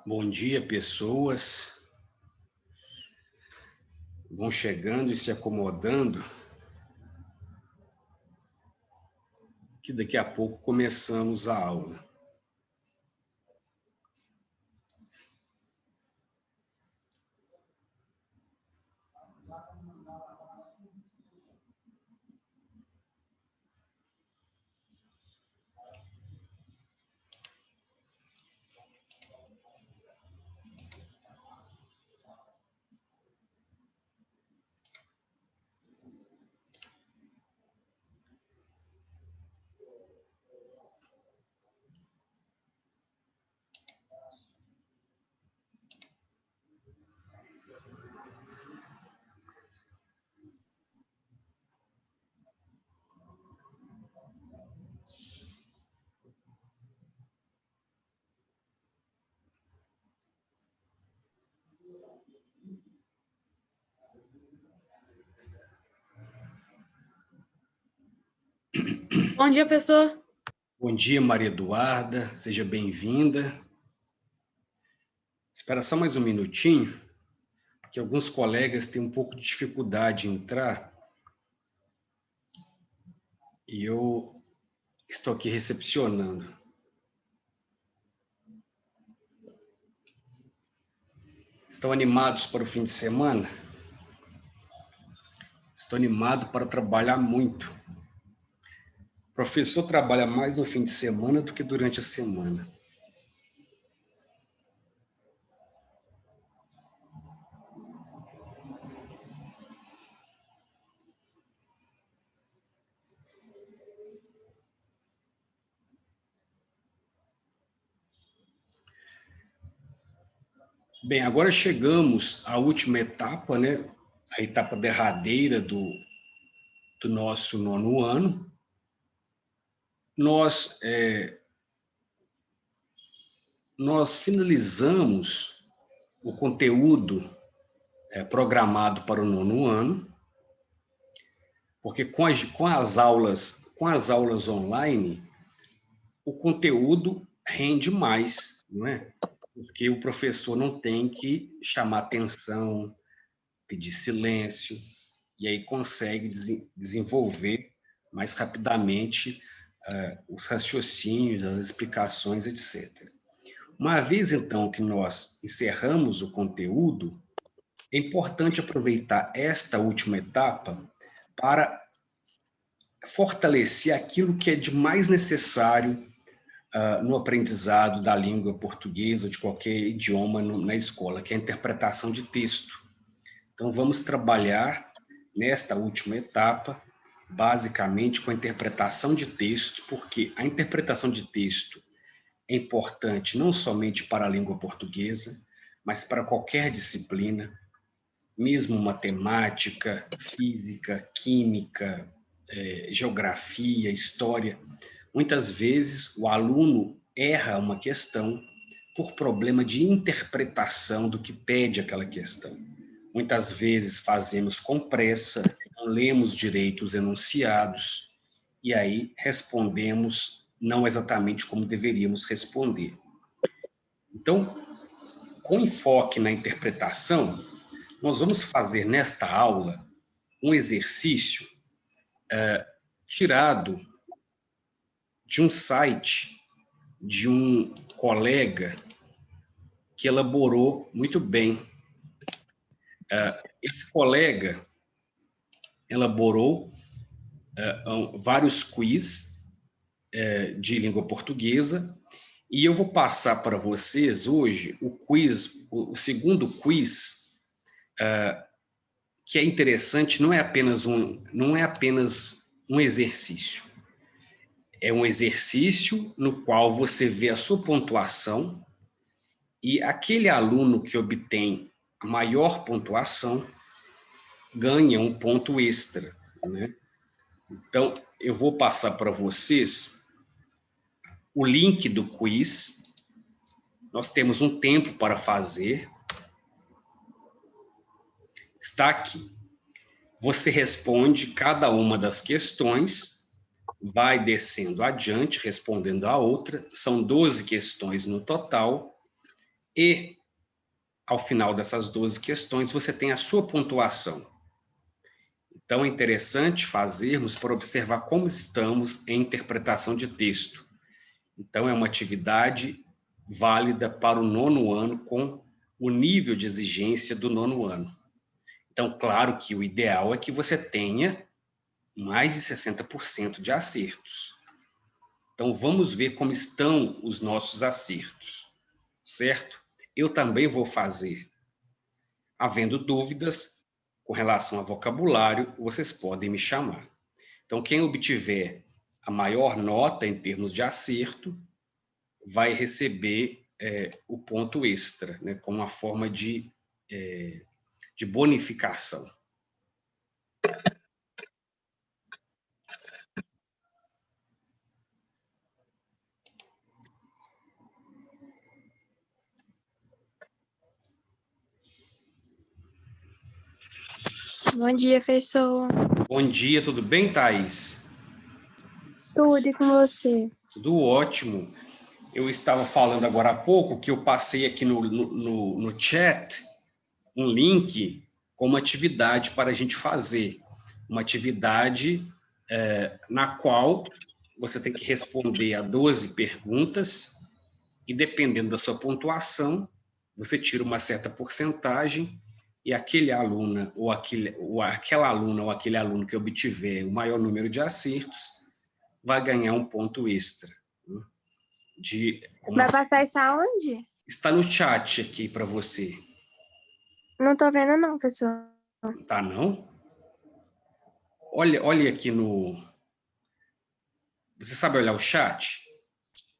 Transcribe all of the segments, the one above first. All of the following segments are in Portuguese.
Bom dia, pessoas. Vão chegando e se acomodando, que daqui a pouco começamos a aula. Bom dia, professor. Bom dia, Maria Eduarda. Seja bem-vinda. Espera só mais um minutinho, porque alguns colegas têm um pouco de dificuldade em entrar e eu estou aqui recepcionando. Estão animados para o fim de semana? Estou animado para trabalhar muito. O professor trabalha mais no fim de semana do que durante a semana. Bem, agora chegamos à última etapa, né? A etapa derradeira do nosso nono ano. Nós finalizamos o conteúdo programado para o nono ano, porque com as aulas online, o conteúdo rende mais, não é? Porque o professor não tem que chamar atenção, pedir silêncio, e aí consegue desenvolver mais rapidamente os raciocínios, as explicações, etc. Uma vez, então, que nós encerramos o conteúdo, é importante aproveitar esta última etapa para fortalecer aquilo que é de mais necessário no aprendizado da língua portuguesa ou de qualquer idioma na escola, que é a interpretação de texto. Então, vamos trabalhar nesta última etapa, basicamente com a interpretação de texto, porque a interpretação de texto é importante não somente para a língua portuguesa, mas para qualquer disciplina, mesmo matemática, física, química, geografia, história. Muitas vezes o aluno erra uma questão por problema de interpretação do que pede aquela questão. Muitas vezes fazemos com pressa, não lemos direito os enunciados, e aí respondemos não exatamente como deveríamos responder. Então, com enfoque na interpretação, nós vamos fazer nesta aula um exercício tirado de um site de um colega que elaborou muito bem. Esse colega elaborou vários quiz de língua portuguesa, e eu vou passar para vocês hoje o segundo quiz, que é interessante, não é apenas um exercício. É um exercício no qual você vê a sua pontuação e aquele aluno que obtém a maior pontuação ganha um ponto extra, né? Então, eu vou passar para vocês o link do quiz. Nós temos um tempo para fazer. Está aqui. Você responde cada uma das questões, vai descendo adiante, respondendo a outra. São 12 questões no total. E, ao final dessas 12 questões, você tem a sua pontuação. Então, é interessante fazermos para observar como estamos em interpretação de texto. Então, é uma atividade válida para o 9º ano, com o nível de exigência do 9º ano. Então, claro que o ideal é que você tenha mais de 60% de acertos. Então, vamos ver como estão os nossos acertos, certo? Eu também vou fazer. Havendo dúvidas com relação a vocabulário, vocês podem me chamar. Então, quem obtiver a maior nota em termos de acerto vai receber o ponto extra, né, como uma forma de bonificação. Bom dia, professor. Bom dia, tudo bem, Thaís? Tudo e com você? Tudo ótimo. Eu estava falando agora há pouco que eu passei aqui no chat um link com uma atividade para a gente fazer. Uma atividade na qual você tem que responder a 12 perguntas e, dependendo da sua pontuação, você tira uma certa porcentagem e aquele aluno ou aquela aluna ou aquele aluno que obtiver o maior número de acertos vai ganhar um ponto extra. Né? Vai passar isso aonde? Está no chat aqui para você. Não tô vendo não, professor. Tá, não? Olha aqui no... Você sabe olhar o chat?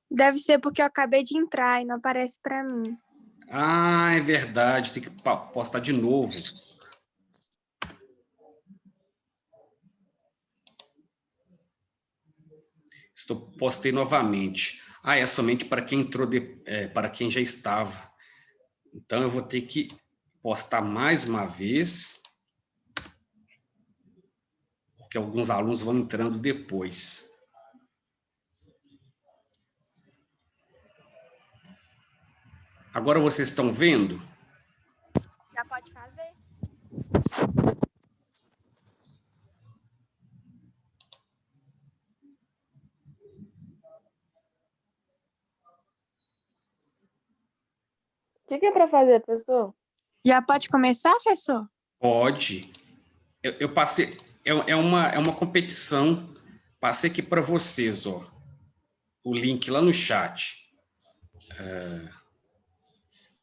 Deve ser porque eu acabei de entrar e não aparece pra mim. Ah, é verdade. Tem que postar de novo. Postei novamente. Ah, é somente para quem entrou, para quem já estava. Então, eu vou ter que postar mais uma vez, porque alguns alunos vão entrando depois. Agora vocês estão vendo? Já pode fazer? O que é para fazer, professor? Já pode começar, professor? Pode. Eu passei... É uma competição. Passei aqui para vocês, ó. O link lá no chat.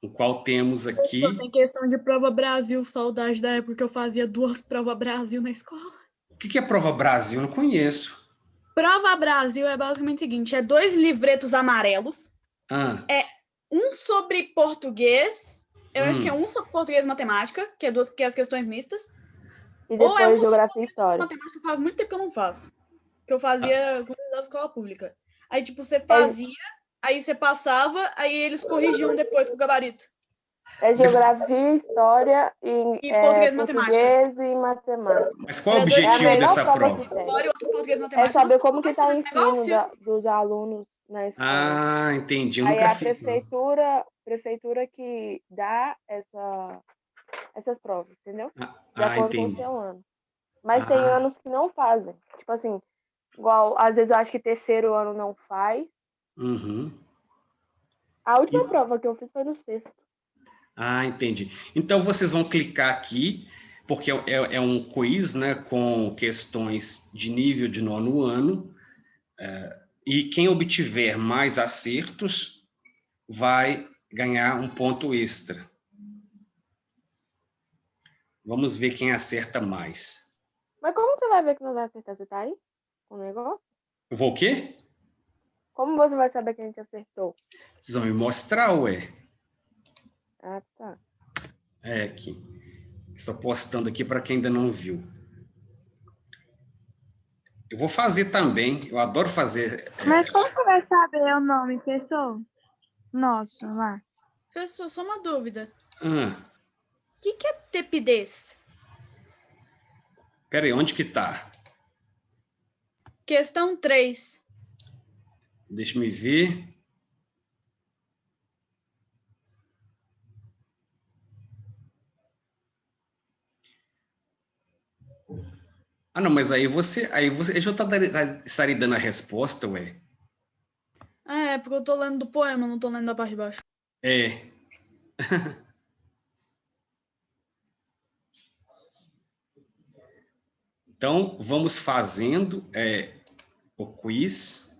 No qual temos aqui... Tem questão de prova Brasil, saudade da época que eu fazia 2 provas Brasil na escola. O que é Prova Brasil? Eu não conheço. Prova Brasil é basicamente o seguinte, é 2 livretos amarelos, é um sobre português, eu acho que é um sobre português e matemática, que é as questões mistas, E ou é depois um geografia e sobre história. matemática, faz muito tempo que eu não faço, que eu fazia quando eu estava na escola pública. Aí, tipo, você fazia, aí você passava, aí eles corrigiam depois com o gabarito. É geografia, história E português e português e matemática. Mas qual o Era dois objetivo É a melhor dessa prova prova? que tem. História e outro português e É matemática. saber Nossa, como que vai está o fazer esse ensino negócio? dos alunos na escola. Ah, entendi. Eu Aí nunca é a fiz, não. prefeitura que dá essas provas, entendeu? De Ah, acordo com o entendi. seu ano. Mas tem Ah, anos que não fazem. Tipo assim, igual, às vezes eu acho que terceiro ano não faz. uhum. A última E- prova que eu fiz foi no sexto. Ah, entendi. Então, vocês vão clicar aqui, porque é um quiz, né, com questões de nível de 9º ano, e quem obtiver mais acertos vai ganhar um ponto extra. Vamos ver quem acerta mais. Mas como você vai ver que não vai acertar? Você tá aí com o negócio? Eu vou o quê? Como você vai saber que a gente acertou? Vocês vão me mostrar, ué. Ah, tá. É aqui. Estou postando aqui para quem ainda não viu. Eu vou fazer também. Eu adoro fazer. Mas como você vai saber o nome, professor? Nossa, lá. Professor, só uma dúvida. Ah, O que é tepidez? peraí, onde que tá? Questão 3. Deixa me ver. Ah, não, mas aí você eu já estaria dando a resposta, ué. É, porque eu tô lendo do poema, não tô lendo da parte de baixo. É. Então, vamos fazendo o quiz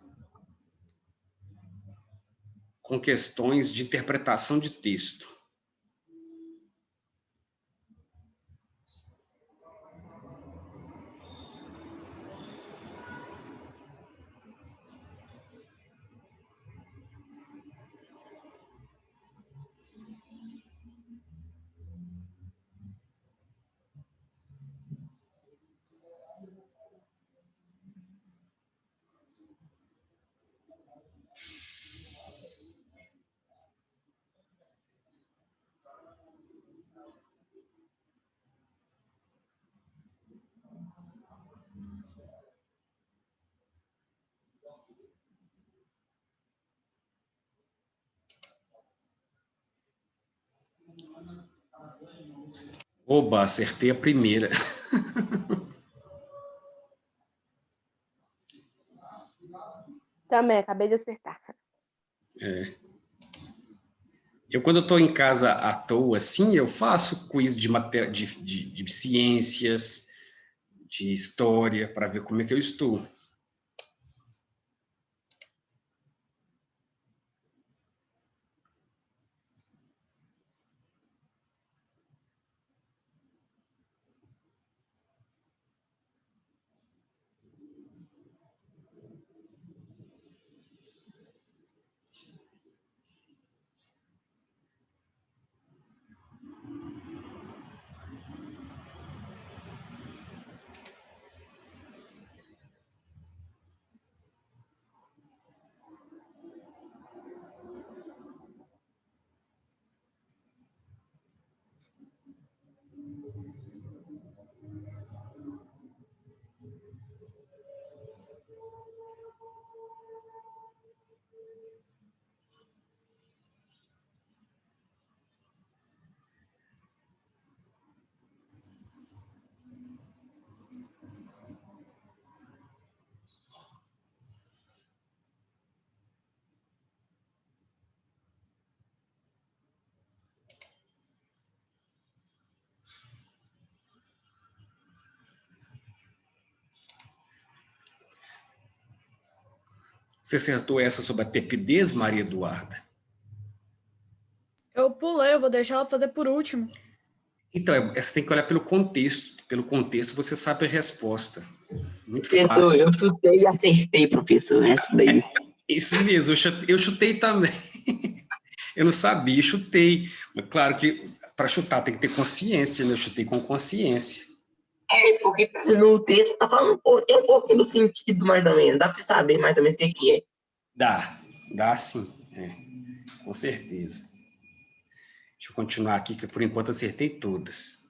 com questões de interpretação de texto. Oba, acertei a primeira. Também, acabei de acertar. Quando eu estou em casa à toa, assim, eu faço quiz de ciências, de história, para ver como é que eu estou. Você acertou essa sobre a tepidez, Maria Eduarda? Eu pulei, eu vou deixar ela fazer por último. Então, você tem que olhar pelo contexto. Pelo contexto, você sabe a resposta. Muito Professor, fácil. eu chutei e acertei, professor. Essa daí. Isso mesmo, eu chutei também. Eu não sabia, chutei. Mas claro que para chutar tem que ter consciência, né? Eu chutei com consciência. Porque no texto tá falando tem um pouquinho do sentido, mais ou menos. Dá pra você saber mais ou menos o que é. Dá sim. Com certeza. Deixa eu continuar aqui, que por enquanto eu acertei todas.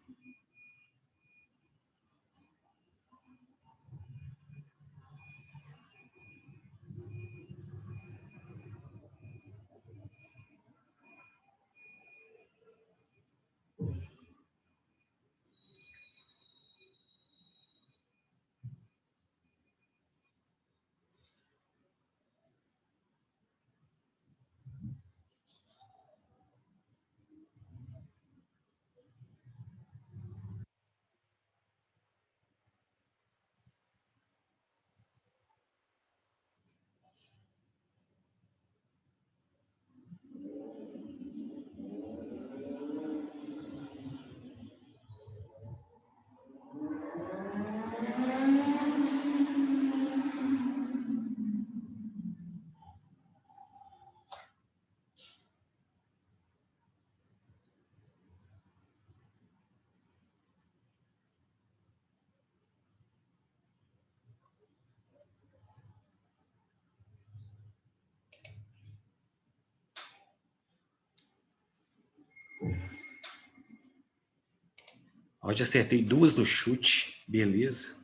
Hoje acertei duas no chute, beleza.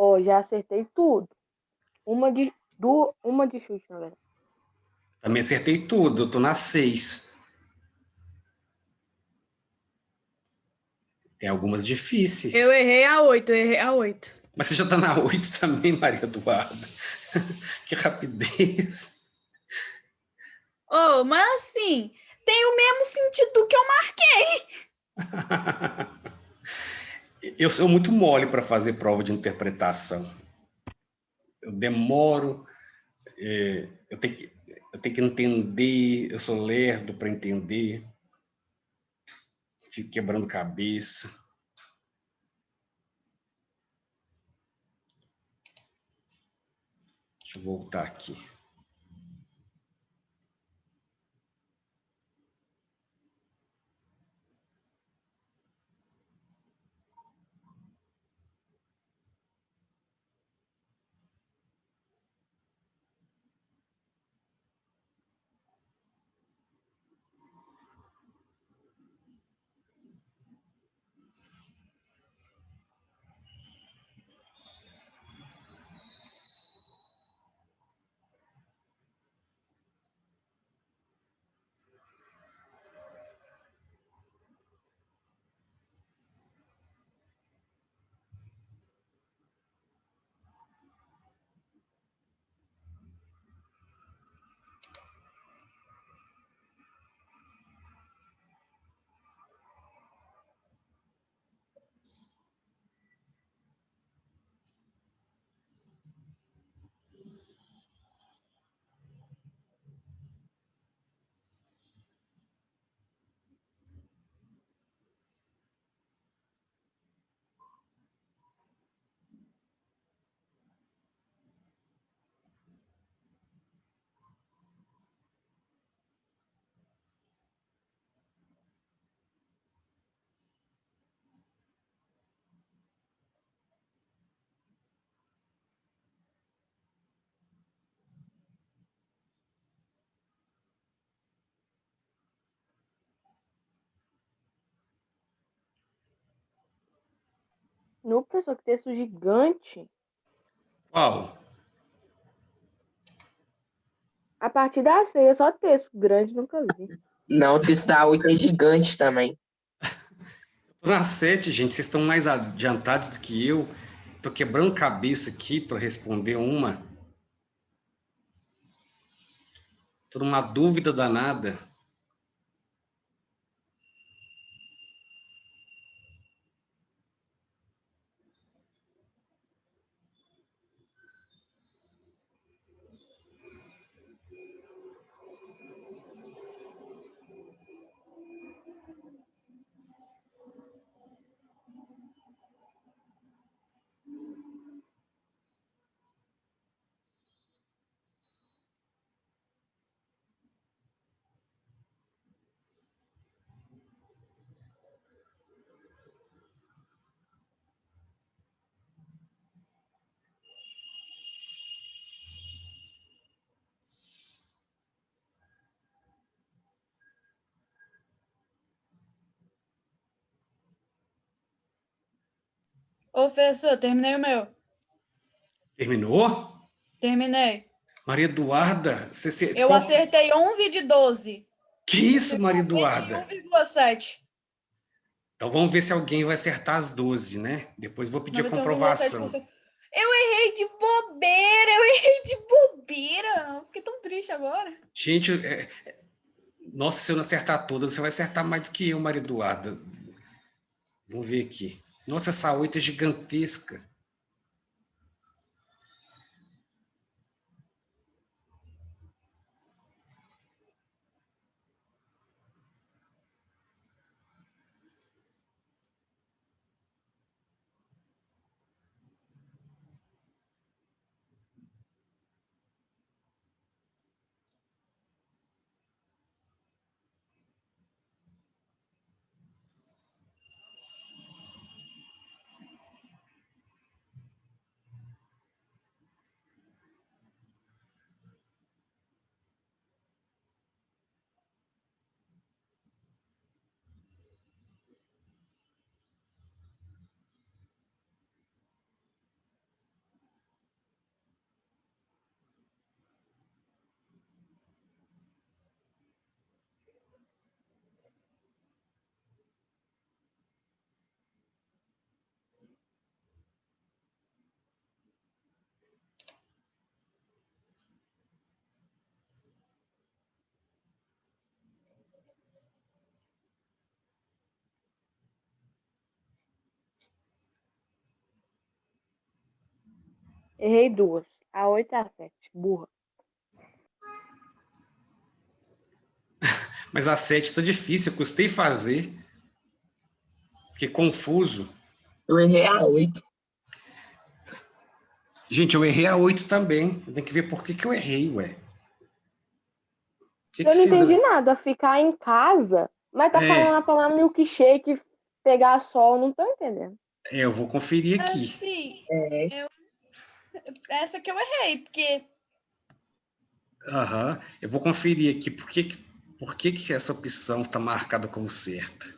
Ó, já acertei tudo. Uma de chute, na verdade. Também acertei tudo, eu tô na 6. Tem algumas difíceis. Eu errei a 8, Mas você já tá na 8 também, Maria Eduarda. Que rapidez. Oh, mas assim, tem o mesmo sentido que eu marquei. Eu sou muito mole para fazer prova de interpretação. Eu demoro, eu tenho que entender, eu sou lerdo para entender, fico quebrando cabeça. Deixa eu voltar aqui. No professor, que texto gigante. Qual? A partir da 6 é só texto grande, nunca vi. Não, o texto da 8 é gigante também. Tô na 7, gente, vocês estão mais adiantados do que eu. Tô quebrando cabeça aqui para responder uma. Tô numa dúvida danada. Ô, professor, terminei o meu. Terminou? Terminei. Maria Eduarda, Eu acertei 11 de 12. Que isso, Você Maria tem Eduarda? 1,7. Então vamos ver se alguém vai acertar as 12, né? Depois vou pedir a Mas eu tenho 1,7%. comprovação. Eu errei de bobeira, eu errei de bobeira. Fiquei tão triste agora. Gente, nossa, se eu não acertar todas, você vai acertar mais do que eu, Maria Eduarda. Vamos ver aqui. Nossa, essa 8 é gigantesca. Errei 2. A 8 e a 7. Burra. Mas a 7 tá difícil, eu custei fazer. Fiquei confuso. Eu errei a 8. Gente, eu errei a 8 também. Eu tenho que ver por que eu errei, ué. Eu não entendi nada. Ficar em casa, mas tá falando a tomar milkshake, pegar sol, não tô entendendo. Eu vou conferir aqui. Assim, essa que eu errei, porque... Eu vou conferir aqui por que essa opção está marcada como certa.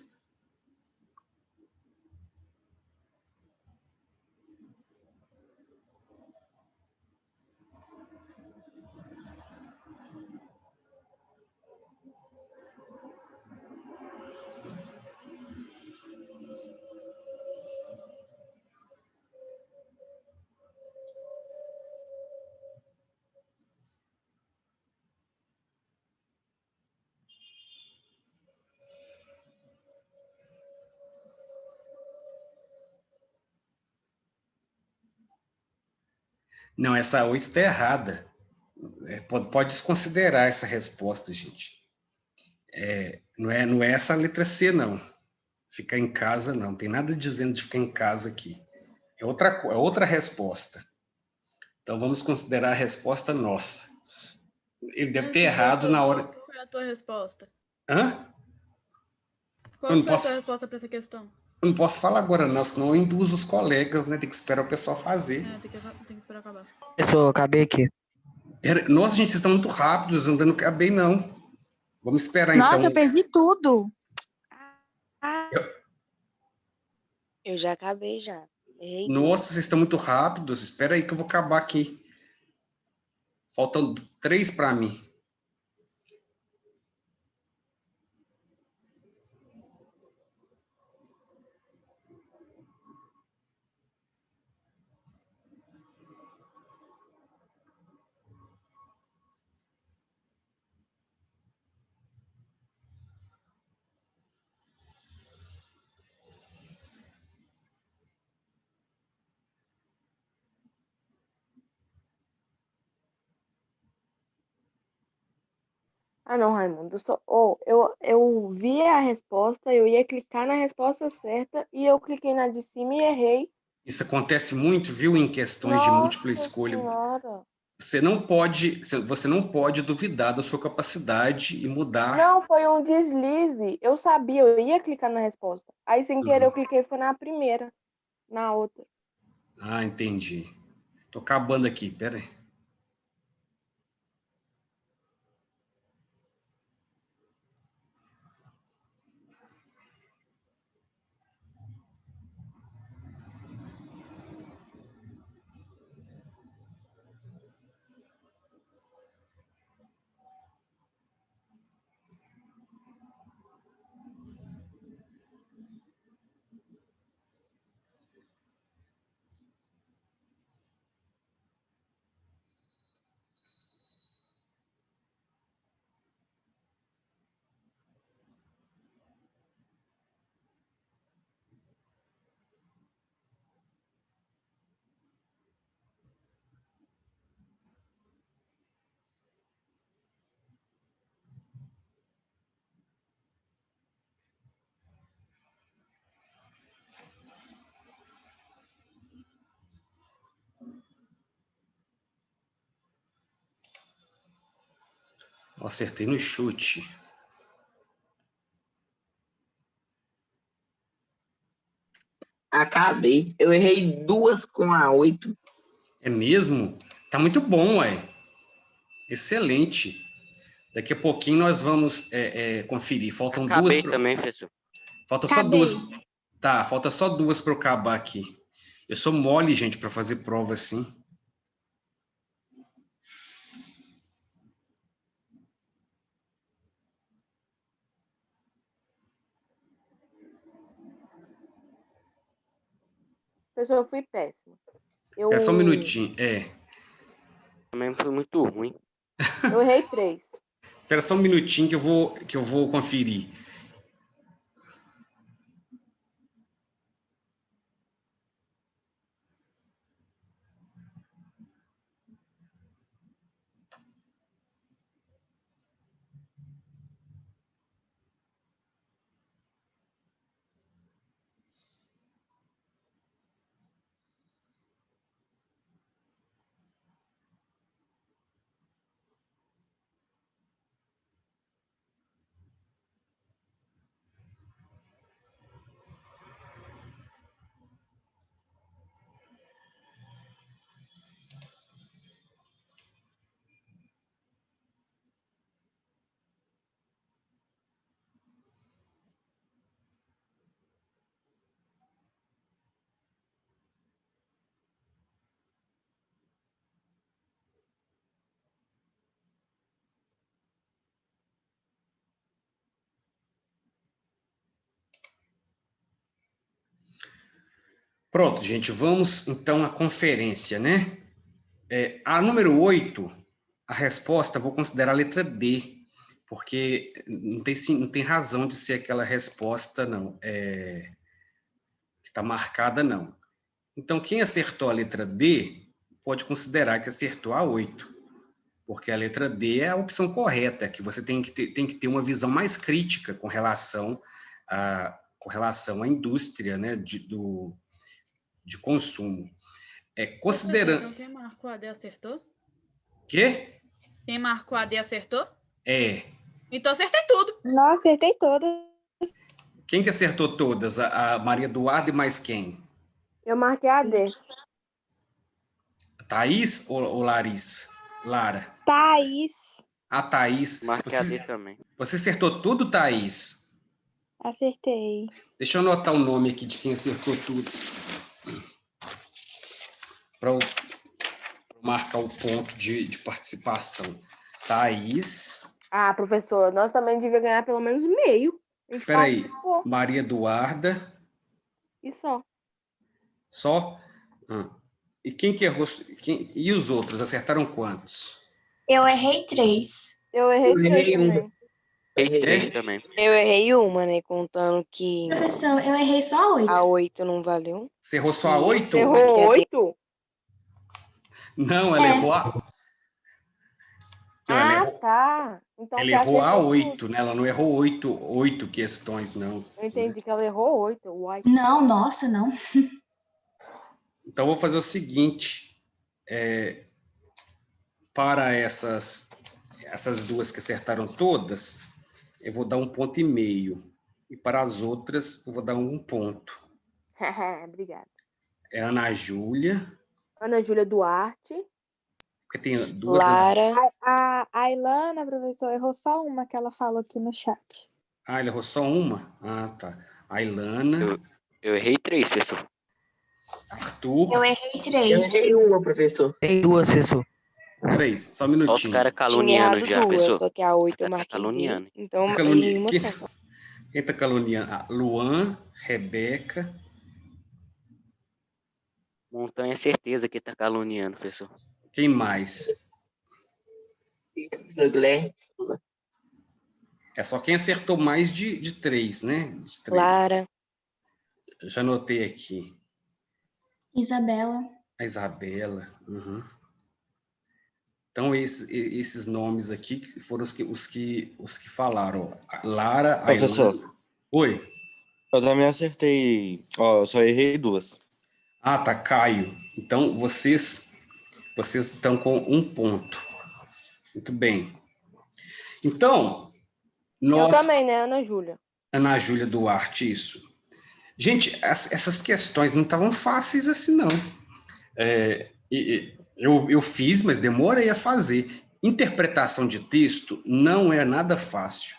Não, essa 8 está errada. Pode desconsiderar essa resposta, gente. Não é essa a letra C, não. Ficar em casa, não. Tem nada dizendo de ficar em casa aqui. É outra resposta. Então, vamos considerar a resposta nossa. Ele deve ter errado na hora... Qual foi a tua resposta? Hã? Qual foi a tua resposta para essa questão? Eu não posso falar agora, não, senão eu induzo os colegas, né? Tem que esperar o pessoal fazer. Tem que esperar acabar. Pessoal, acabei aqui. Nossa, gente, vocês estão muito rápidos, eu não acabei, não. Vamos esperar, Nossa, então. eu perdi tudo. Eu já acabei já. Errei. Nossa, vocês estão muito rápidos. Espera aí que eu vou acabar aqui. Faltam 3 para mim. Ah, não, Raimundo. Eu vi a resposta, eu ia clicar na resposta certa e eu cliquei na de cima e errei. Isso acontece muito, viu, em questões de múltipla escolha. Senhora. Você não pode duvidar da sua capacidade e mudar. Não, foi um deslize. Eu sabia, eu ia clicar na resposta. Aí, sem querer, eu cliquei foi na primeira, na outra. Ah, entendi. Tô acabando aqui, pera aí. Eu acertei no chute. Acabei. Eu errei 2 com a 8. É mesmo? Tá muito bom, ué. Excelente. Daqui a pouquinho nós vamos conferir. Faltam Acabei duas. também, professor. Falta só duas. Tá, falta só 2 para eu acabar aqui. Eu sou mole, gente, para fazer prova assim. Pessoal, eu fui péssima. É só um minutinho. Também foi muito ruim. Eu errei 3. Espera só um minutinho que eu vou conferir. Pronto, gente, vamos então à conferência, né? A número 8, a resposta, vou considerar a letra D, porque não tem razão de ser aquela resposta, não, que está marcada, não. Então, quem acertou a letra D, pode considerar que acertou a 8, porque a letra D é a opção correta, que você tem que ter uma visão mais crítica com relação à indústria, né, de consumo. Considerando... Então, quem marcou a D acertou? Quê? Quem marcou a D acertou? Então, acertei tudo. Não, acertei todas. Quem que acertou todas? A Maria Eduarda e mais quem? Eu marquei a D. Thaís ou Larissa? Lara? Thaís. A Thaís. Marquei a D também. Você acertou tudo, Thaís? Acertei. Deixa eu anotar o nome aqui de quem acertou tudo. Para marcar o ponto de participação. Thaís. Ah, professor, nós também devíamos ganhar pelo menos meio. Espera aí. Maria Eduarda. E só. Só? E quem que errou? E os outros? Acertaram quantos? Eu errei 3. Eu errei 3 também. Errei 3 também. Eu errei uma, né? Contando que... Professor, eu errei só a 8. A 8 não valeu. Você errou só a 8? Você errou 8? Não, ela errou a... Não, tá. Então, ela errou a 8, né? Ela não errou 8 questões, não. Eu entendi que ela errou 8. Uai. Não, nossa, não. Então, eu vou fazer o seguinte. Para essas duas que acertaram todas, eu vou dar 1,5 ponto. E para as outras, eu vou dar 1 ponto. Obrigada. É Ana Júlia. Ana Júlia Duarte. Porque tem duas... Lara. A Ilana, professor, errou só uma que ela falou aqui no chat. Ele errou só uma? Tá. A Ilana. Eu errei 3, professor. Arthur. Eu errei 3. Eu errei uma, professor. Tem 2, professor. Peraí, só um minutinho. Olha os caras caluniando já, duas, professor. só que a 8 eu Tá marquei. caluniando. Então, Quem tá caluniando? Luan, Rebeca. Montanha é certeza que tá caluniando, professor. Quem mais? Professor Guilherme. É só quem acertou mais de 3, né? De 3. Lara. Já anotei aqui. Isabela. A Isabela. Uhum. Então, esses nomes aqui foram os que falaram. Lara, Professor. Ailana. Oi. Eu também acertei. Eu só errei 2. Tá, Caio. Então, vocês estão com 1 ponto. Muito bem. Então, nós... Eu também, né, Ana Júlia? Ana Júlia Duarte, isso. Gente, essas questões não estavam fáceis assim, não. Eu fiz, mas demorei a fazer. Interpretação de texto não é nada fácil,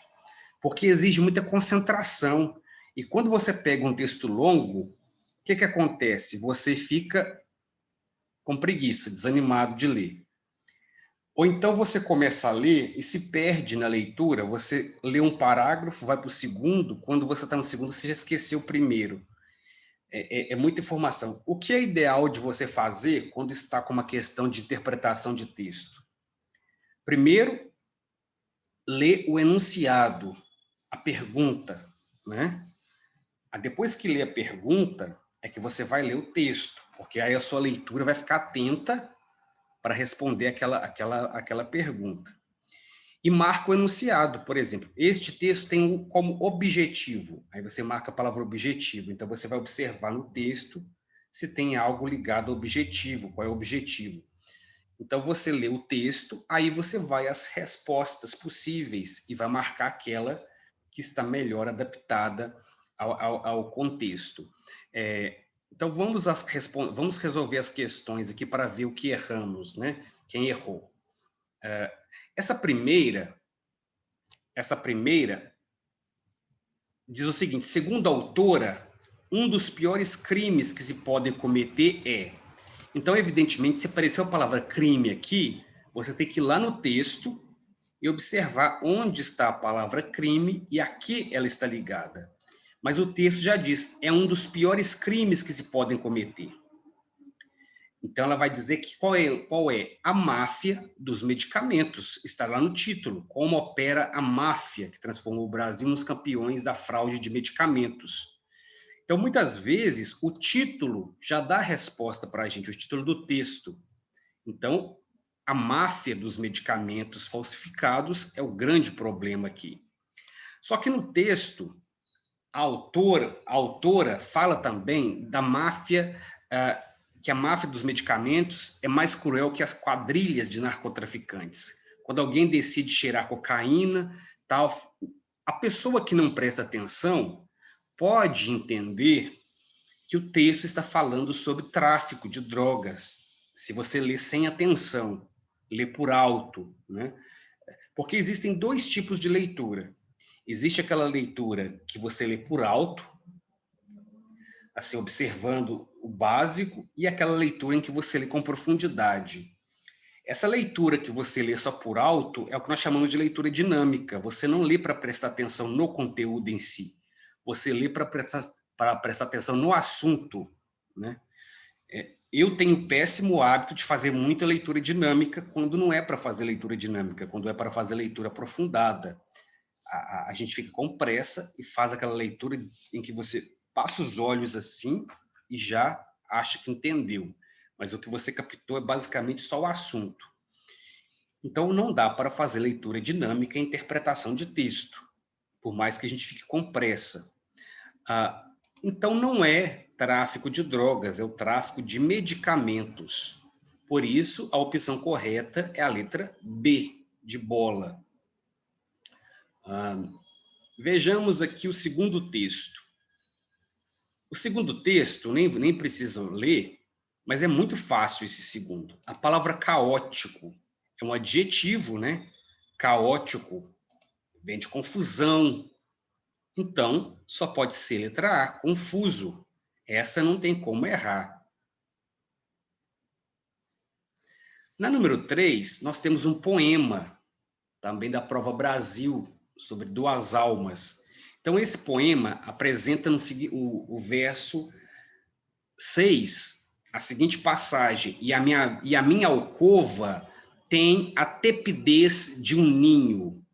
porque exige muita concentração. E quando você pega um texto longo, o que acontece? Você fica com preguiça, desanimado de ler. Ou então você começa a ler e se perde na leitura, você lê um parágrafo, vai para o segundo, quando você está no segundo, você já esqueceu o primeiro. É muita informação. O que é ideal de você fazer quando está com uma questão de interpretação de texto? Primeiro, lê o enunciado, a pergunta, né? Depois que lê a pergunta, é que você vai ler o texto, porque aí a sua leitura vai ficar atenta para responder aquela pergunta. E marca o enunciado, por exemplo. Este texto tem como objetivo. Aí você marca a palavra objetivo. Então, você vai observar no texto se tem algo ligado ao objetivo. Qual é o objetivo? Então, você lê o texto, aí você vai às respostas possíveis e vai marcar aquela que está melhor adaptada ao contexto. Então, vamos resolver as questões aqui para ver o que erramos, né? Quem errou. Essa primeira diz o seguinte: segundo a autora, um dos piores crimes que se podem cometer é... Então, evidentemente, se apareceu a palavra crime aqui, você tem que ir lá no texto e observar onde está a palavra crime e a que ela está ligada. Mas o texto já diz, é um dos piores crimes que se podem cometer. Então, ela vai dizer que qual é a máfia dos medicamentos. Está lá no título, como opera a máfia que transformou o Brasil nos campeões da fraude de medicamentos. Então, muitas vezes, o título já dá a resposta para a gente, o título do texto. Então, a máfia dos medicamentos falsificados é o grande problema aqui. Só que no texto, a autora fala também da máfia, que a máfia dos medicamentos é mais cruel que as quadrilhas de narcotraficantes. Quando alguém decide cheirar cocaína, tal, a pessoa que não presta atenção pode entender que o texto está falando sobre tráfico de drogas, se você lê sem atenção, lê por alto, né? Porque existem dois tipos de leitura. Existe aquela leitura que você lê por alto, assim, observando o básico, e aquela leitura em que você lê com profundidade. Essa leitura que você lê só por alto é o que nós chamamos de leitura dinâmica. Você não lê para prestar atenção no conteúdo em si. Você lê para prestar atenção no assunto, né? Eu tenho péssimo hábito de fazer muita leitura dinâmica quando não é para fazer leitura dinâmica, quando é para fazer leitura aprofundada. A gente fica com pressa e faz aquela leitura em que você passa os olhos assim e já acha que entendeu. Mas o que você captou é basicamente só o assunto. Então, não dá para fazer leitura dinâmica e interpretação de texto, por mais que a gente fique com pressa. Então, não é tráfico de drogas, é o tráfico de medicamentos. Por isso, a opção correta é a letra B, de bola. Vejamos aqui o segundo texto. O segundo texto, nem preciso ler, mas é muito fácil esse segundo. A palavra caótico é um adjetivo, né? Caótico vem de confusão. Então, só pode ser letra A, confuso. Essa não tem como errar. Na número 3, nós temos um poema, também da Prova Brasil, sobre duas almas. Então, esse poema apresenta o verso 6, a seguinte passagem: e a minha alcova tem a tepidez de um ninho.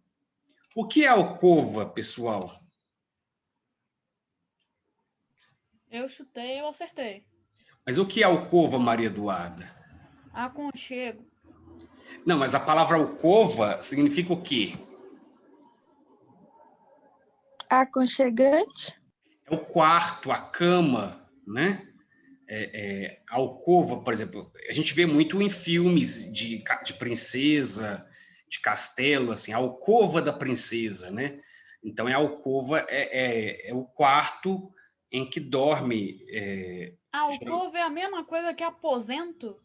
O que é alcova, pessoal? Eu chutei, eu acertei. Mas o que é alcova, Maria Eduarda? Aconchego. Não, mas a palavra alcova significa o quê? Aconchegante? É o quarto, a cama, né? A alcova, por exemplo, a gente vê muito em filmes de princesa, de castelo, assim, a alcova da princesa, né? Então, a alcova é o quarto em que dorme... A alcova é a mesma coisa que aposento?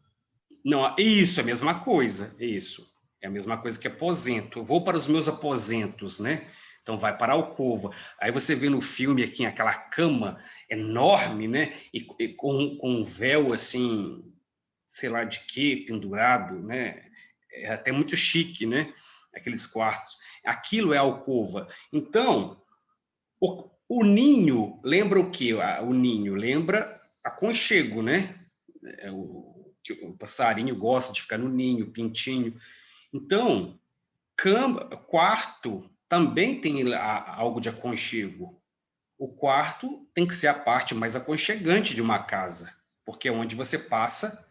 Não, isso, é a mesma coisa, isso. É a mesma coisa que aposento. Eu vou para os meus aposentos, né? Então, vai para a alcova. Aí você vê no filme aqui aquela cama enorme, né? E com um véu, assim, sei lá de quê, pendurado, né? É até muito chique, né? Aqueles quartos. Aquilo é a alcova. Então, o ninho lembra o quê? O ninho lembra aconchego, né? O passarinho gosta de ficar no ninho, pintinho. Então, quarto também tem algo de aconchego. O quarto tem que ser a parte mais aconchegante de uma casa, porque é onde você passa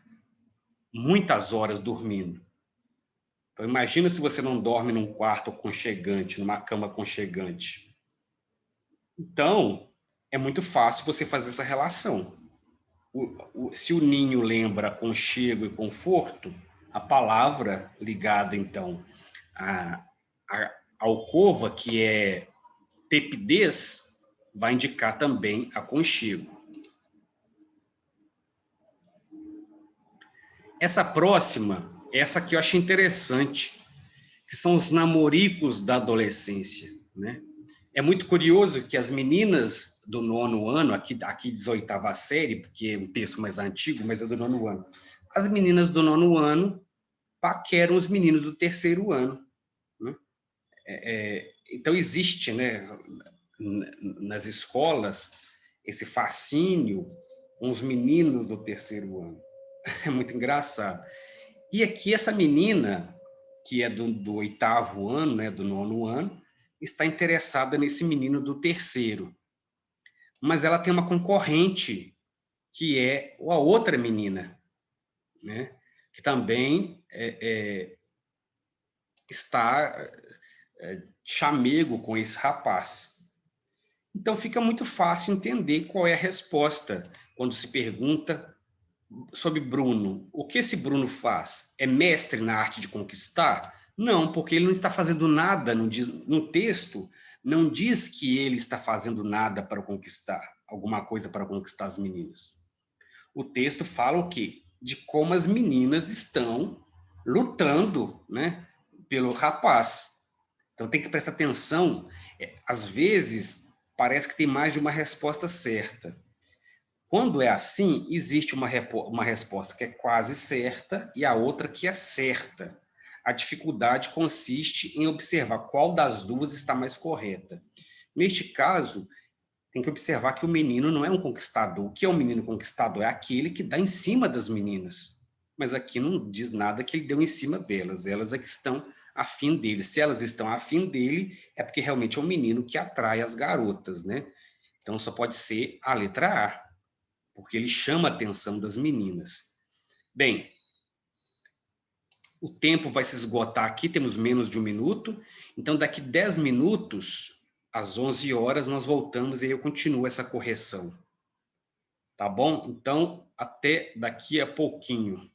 muitas horas dormindo. Então, imagina se você não dorme num quarto aconchegante, numa cama aconchegante. Então, é muito fácil você fazer essa relação. Se o ninho lembra aconchego e conforto, a palavra ligada, então, a alcova, que é tepidez, vai indicar também aconchego. Essa próxima, essa que eu achei interessante, que são os namoricos da adolescência, né? É muito curioso que as meninas do 9º ano, aqui diz 8ª série, porque é um texto mais antigo, mas é do 9º ano. As meninas do 9º ano paqueram os meninos do 3º ano, né? Então, existe, né, nas escolas esse fascínio com os meninos do terceiro ano. É muito engraçado. E aqui essa menina, que é do oitavo ano, né, do nono ano, está interessada nesse menino do terceiro. Mas ela tem uma concorrente, que é a outra menina, né, que também está chamego com esse rapaz. Então fica muito fácil entender qual é a resposta quando se pergunta sobre Bruno. O que esse Bruno faz? É mestre na arte de conquistar? Não, porque ele não está fazendo nada, no texto não diz que ele está fazendo nada para conquistar, alguma coisa para conquistar as meninas. O texto fala o quê? De como as meninas estão lutando, né, pelo rapaz. Então tem que prestar atenção. Às vezes parece que tem mais de uma resposta certa. Quando é assim, existe uma resposta que é quase certa e a outra que é certa. A dificuldade consiste em observar qual das duas está mais correta. Neste caso, tem que observar que o menino não é um conquistador. O que é um menino conquistador? É aquele que dá em cima das meninas. Mas aqui não diz nada que ele deu em cima delas. Elas é que estão afim dele. Se elas estão afim dele, é porque realmente é um menino que atrai as garotas, né? Então só pode ser a letra A, porque ele chama a atenção das meninas. Bem, o tempo vai se esgotar aqui, temos menos de 1 minuto, então daqui 10 minutos, às 11 horas, nós voltamos e eu continuo essa correção. Tá bom? Então, até daqui a pouquinho.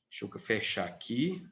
Deixa eu fechar aqui.